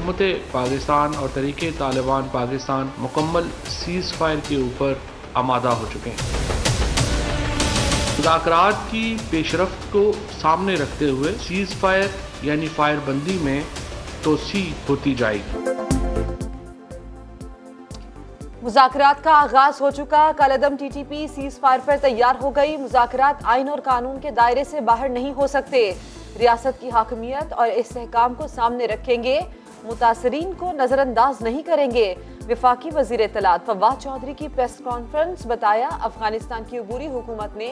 हुकूमत पाकिस्तान और तहरीक तालिबान पाकिस्तान मुकम्मल सीज़ फायर के ऊपर आमादा हो चुके हैं। मुज़ाकरात की पेशरफ्त को सामने रखते हुए सीज़ फायर यानी फायर बंदी में तोसी होती जाएगी। मुज़ाकरात का आगाज हो चुका। कलअदम टीटीपी सीज़ फायर पर तैयार हो गई। मुज़ाकरात आइन और कानून के दायरे से बाहर नहीं हो सकते। रियासत की हाकमियत और इस्तेहकाम को सामने रखेंगे, मुतासरीन को नजरअंदाज नहीं करेंगे। वफाकी वजीर इत्तलात फवाद चौधरी की प्रेस कॉन्फ्रेंस। बताया अफगानिस्तान की अबूरी हुकूमत ने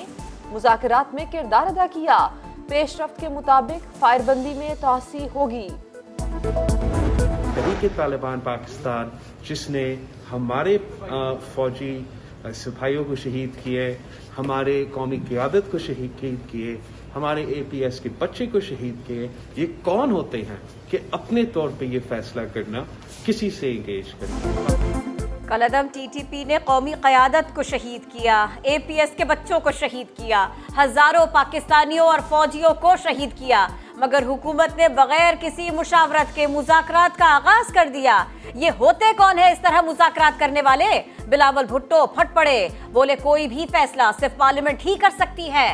मुज़ाकरात में किरदार अदा किया। पेशरफ्त के मुताबिक फायरबंदी में तोसी होगी। तहरीक तालिबान पाकिस्तान जिसने हमारे फौजी सिपाहियों को शहीद किए, हमारे कौमी क़यादत को शहीद किए, हमारे APS के बच्चे को शहीद किए, ये कौन होते हैं कि अपने तौर पे ये फैसला करना किसी से इंगेज करना। कलअदम TTP ने कौमी क़यादत को शहीद किया, APS के बच्चों को शहीद किया, हजारों पाकिस्तानियों और फौजियों को शहीद किया, मगर हुकूमत ने बगैर किसी मुशावरत के मुज़ाकरात का आगाज कर दिया। ये होते कौन है इस तरह मुज़ाकरात करने वाले? बिलावल भुट्टो फट पड़े, बोले कोई भी फैसला सिर्फ पार्लियामेंट ही कर सकती है।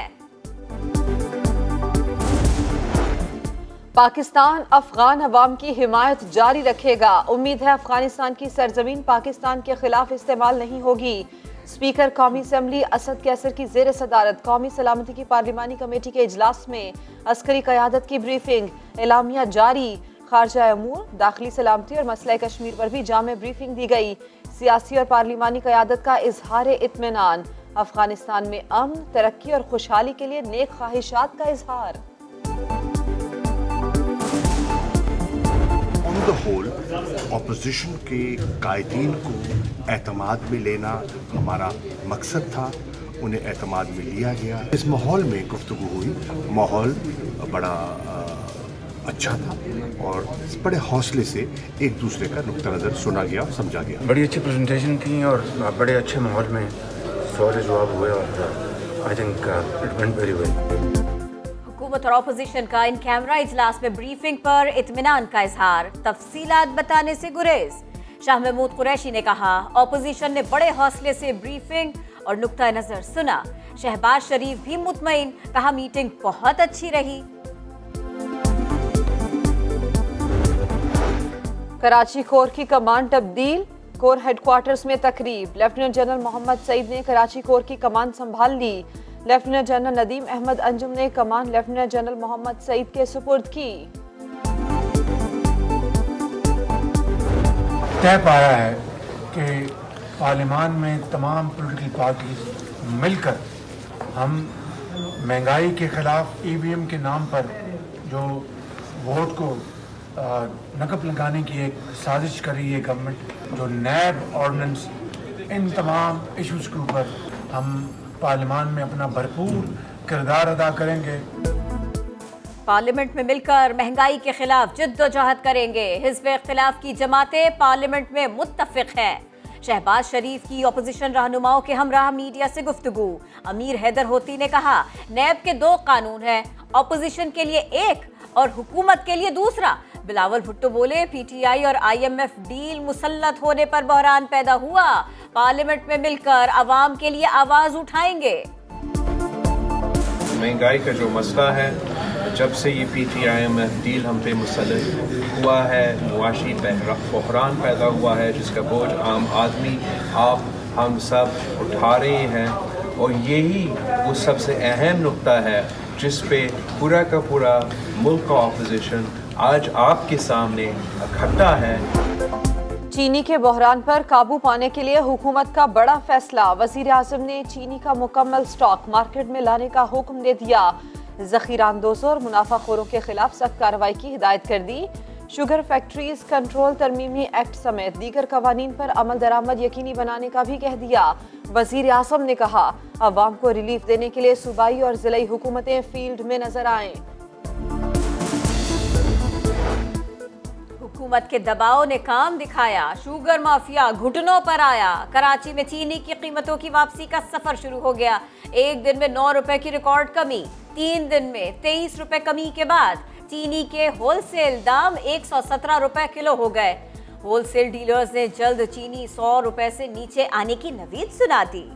पाकिस्तान अफगान अवाम की हिमायत जारी रखेगा। उम्मीद है अफगानिस्तान की सरजमीन पाकिस्तान के खिलाफ इस्तेमाल नहीं होगी। स्पीकर कौमी असम्बली असद कैसर की जेर सदारत कौमी सलामती की पार्लिमानी कमेटी के इजलास में अस्करी क़यादत की ब्रीफिंग। एलामिया जारी। खारजा अमूर, दाखिली सलामती और मसला कश्मीर पर भी जामे ब्रीफिंग दी गई। सियासी और पार्लिमानी क़यादत का इजहार इत्मीनान। अफगानिस्तान में अमन, तरक्की और खुशहाली के लिए नेक ख्वाहिशात का इजहार। ऑन द होल अपोजिशन के कायदीन को एतमाद में लेना हमारा मकसद था, उन्हें एतमाद में लिया गया। इस माहौल में गुफ्तगू हुई, माहौल बड़ा अच्छा था और बड़े हौसले से एक दूसरे का नुक्ता नज़र सुना गया और समझा गया। बड़ी अच्छी प्रेजेंटेशन थी और बड़े अच्छे माहौल में सवाल जवाब हुए और I think it went very well. हुकूमत और अपोजिशन का इन कैमरा इजलास में ब्रीफिंग पर इत्मीनान का इजहार, तफसीलात बताने से गुरेज। शाह महमूद कुरैशी ने कहा अपोजिशन ने बड़े हौसले से ब्रीफिंग और नुक्ता नजर सुना। शहबाज शरीफ भी मुतमईन, कहा मीटिंग बहुत अच्छी रही। कराची कोर की कमान तब्दील। कोर हेडक्वार्टर्स में तकरीब। लेफ्टिनेंट जनरल मोहम्मद सईद ने कराची कोर की कमान संभाल ली। लेफ्टिनेंट जनरल नदीम अहमद अंजुम ने कमान लेफ्टिनेंट जनरल मोहम्मद सईद के सुपुर्द की। तय पाया है कि पार्लियामान में तमाम पॉलिटिकल पार्टीज मिलकर हम महंगाई के खिलाफ EVM के नाम पर जो वोट को नकब लगाने की एक साजिश कर रही है गवर्नमेंट, जो नैब ऑर्डिनेंस, इन तमाम इश्यूज के ऊपर हम पार्लियामान में अपना भरपूर किरदार अदा करेंगे। पार्लियामेंट में मिलकर महंगाई के खिलाफ जिद्दोजहद करेंगे। हिज़्ब इख्तिलाफ की जमातें पार्लियामेंट में मुत्तफिक है। शहबाज शरीफ की अपोजिशन रहनुमाओं के हमराह मीडिया से गुफ्तगू। अमीर हैदर होती ने कहा नैब के 2 कानून हैं, अपोजिशन के लिए एक और हुकूमत के लिए दूसरा। बिलावल भुट्टो बोले PTI और IMF डील मुसल्लत होने पर बहरान पैदा हुआ, पार्लियामेंट में मिलकर अवाम के लिए आवाज उठाएंगे। महंगाई का जो मसला है, जब से ये PTI-IMF डील हम पे मुसल्लत हुआ है, मुआशी बहरान पैदा हुआ है जिसका बोझ आम आदमी, आप, हम सब उठा रहे हैं। और यही वो सबसे अहम नुक्ता है जिस पे पूरा का पूरा मुल्क का अपोजिशन आज आपके सामने इकट्ठा है। चीनी के बहरान पर काबू पाने के लिए हुकूमत का बड़ा फैसला। वजीर आज़म ने चीनी का मुकम्मल स्टॉक मार्केट में लाने का हुक्म दे दिया। ज़ख़ीरा अंदोज़ों और मुनाफाखोरों के खिलाफ सख्त कार्रवाई की हिदायत कर दी। शुगर फैक्ट्रीज कंट्रोल तरमीमी एक्ट समेत दीगर कवानीन पर अमल दरामद यकीनी बनाने का भी कह दिया। वजीर आज़म ने कहा अवाम को रिलीफ देने के लिए सूबाई और ज़िलाई हुकूमतें फील्ड में नजर आएं। हुकूमत के दबाव ने काम दिखाया, शुगर माफिया घुटनों पर आया। कराची में चीनी की कीमतों की वापसी का सफर शुरू हो गया। एक दिन में 9 रुपए की रिकॉर्ड कमी, 3 दिन में 23 रुपए कमी के बाद चीनी के होलसेल दाम 117 रुपए किलो हो गए। होलसेल डीलर्स ने जल्द चीनी 100 रुपए से नीचे आने की नवीद सुना दी।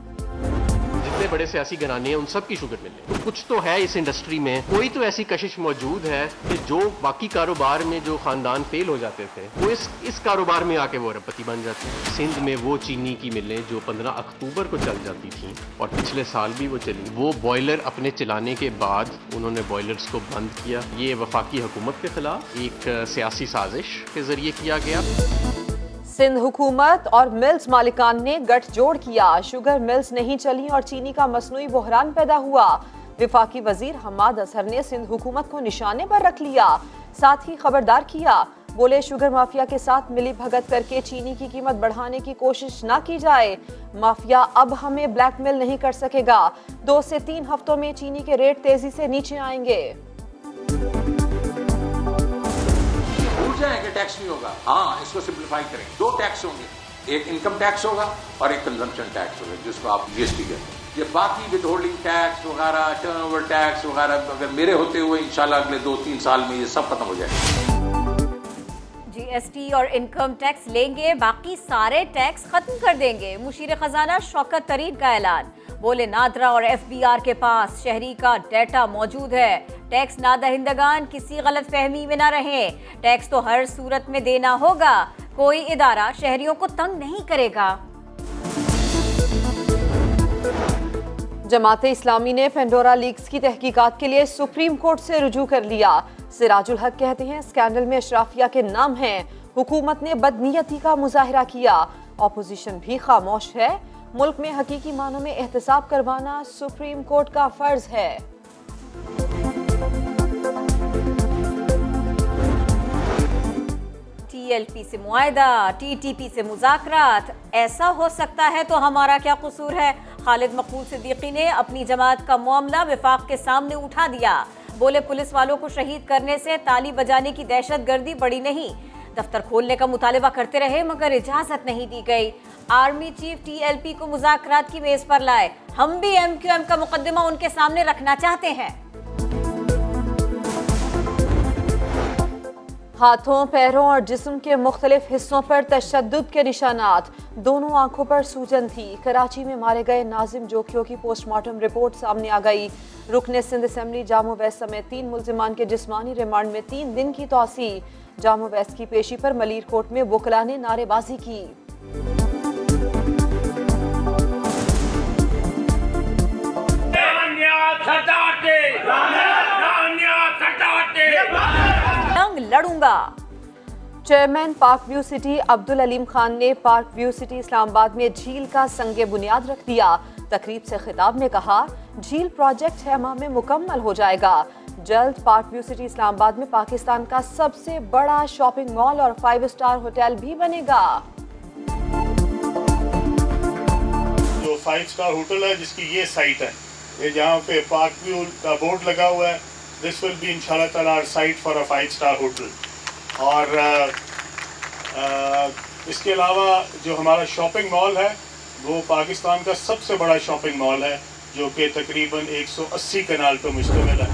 जितने बड़े सियासी घराने हैं उन सब की शुगर मिले, तो कुछ तो है इस इंडस्ट्री में, कोई तो ऐसी कशिश मौजूद है कि जो बाकी कारोबार में जो खानदान फेल हो जाते थे वो इस कारोबार में आके वो अरबपति बन जाते हैं। सिंध में वो चीनी की मिलें जो 15 अक्टूबर को चल जाती थी और पिछले साल भी वो चली, वो बॉयलर अपने चलाने के बाद उन्होंने बॉयलर्स को बंद किया। ये वफाकी हुकूमत के खिलाफ एक सियासी साजिश के जरिए किया गया। सिंध हुकूमत और मिल्स मालिकान ने गठजोड़ किया, शुगर मिल्स नहीं चली और चीनी का मसनूई बहरान पैदा हुआ। विफाकी वजीर हम्माद अजहर ने सिंध हुकूमत को निशाने पर रख लिया, साथ ही खबरदार किया। बोले शुगर माफिया के साथ मिली भगत करके चीनी की कीमत बढ़ाने की कोशिश ना की जाए। माफिया अब हमें ब्लैकमेल नहीं कर सकेगा। 2 से 3 हफ्तों में चीनी के रेट तेजी से नीचे आएंगे। कि टैक्स नहीं होगा, हाँ इसको सिंप्लीफाई करें। 2 टैक्स होंगे, एक इनकम टैक्स होगा और एक कंजम्पशन टैक्स होगा जिसको आप जीएसटी कहते हैं। ये बाकी विद होल्डिंग टैक्स वगैरह, टर्नओवर टैक्स वगैरह अगर मेरे होते हुए इंशाल्लाह अगले 2-3 साल में ये सब खत्म हो जाएगा। जीएसटी और इनकम टैक्स लेंगे, बाकी सारे टैक्स खत्म कर देंगे। मुशीर खजाना शौकत तरीन का ऐलान। बोले नादरा और एफबीआर के पास शहरी का डेटा मौजूद है। टैक्स नादहिंदगान किसी गलत फहमी में ना रहें। टैक्स तो हर सूरत में देना होगा, कोई इदारा शहरियों को तंग नहीं करेगा। जमात इस्लामी ने पेंडोरा लीक्स की तहकीकात के लिए सुप्रीम कोर्ट से रुजू कर लिया। सिराजुल हक कहते हैं स्कैंडल में अशराफिया के नाम हैं। हुकूमत ने बदनीयती का मुजाहिरा किया, ऑपोजिशन भी खामोश है। मुल्क में हकीकी मानों में एहतसाब करवाना सुप्रीम कोर्ट का फर्ज है। टीएलपी से मुआहदा, टीटीपी से मुज़ाकरात, ऐसा हो सकता है तो हमारा क्या कसूर है। खालिद मकबूल सिद्दीकी ने अपनी जमात का मामला विफाक के सामने उठा दिया। बोले पुलिस वालों को शहीद करने से ताली बजाने की दहशतगर्दी बड़ी नहीं। दफ्तर खोलने का मुतालबा करते रहे मगर इजाजत नहीं दी गई। आर्मी चीफ टीएलपी को मुज़ाकरात की मेज पर लाए। हम भी एमक्यूएम का मुकदमा उनके सामने रखना चाहते हैं। हाथों, पैरों और जिस्म के मुख्तलिफ हिस्सों पर तशद्दुद के निशानात, दोनों आंखों पर सूजन थी। कराची में मारे गए नाजिम जोखियों की पोस्टमार्टम रिपोर्ट सामने आ गई। रुकने सिंध असेंबली जामो वैस समेत 3 मुल्जिमान के जिस्मानी रिमांड में 3 दिन की तौसी। जामो वैस की पेशी पर मलीर कोर्ट में वकला ने नारेबाजी की। लड़ूंगा। Chairman park view city Abdul Alim Khan ने पार्क व्यू सिटी इस्लामाबाद में झील का संगे बुनियाद रख दिया। तकरीब से खिताब में कहा, झील प्रोजेक्ट 6 माह में मुकम्मल हो जाएगा। जल्द पार्क व्यू सिटी इस्लामाबाद में पाकिस्तान का सबसे बड़ा शॉपिंग मॉल और 5 स्टार होटल भी बनेगा। जो 5 स्टार होटल है जिसकी ये साइट है, ये जहाँ पे पार्क व्यू का बोर्ड लगा हुआ है, दिस विल बी इंशाल्लाह ताला our site for a 5 star hotel. और इसके अलावा जो हमारा शॉपिंग मॉल है वो पाकिस्तान का सबसे बड़ा शॉपिंग मॉल है जो कि तकरीबन 180 कनाल पर मुश्तमिल है।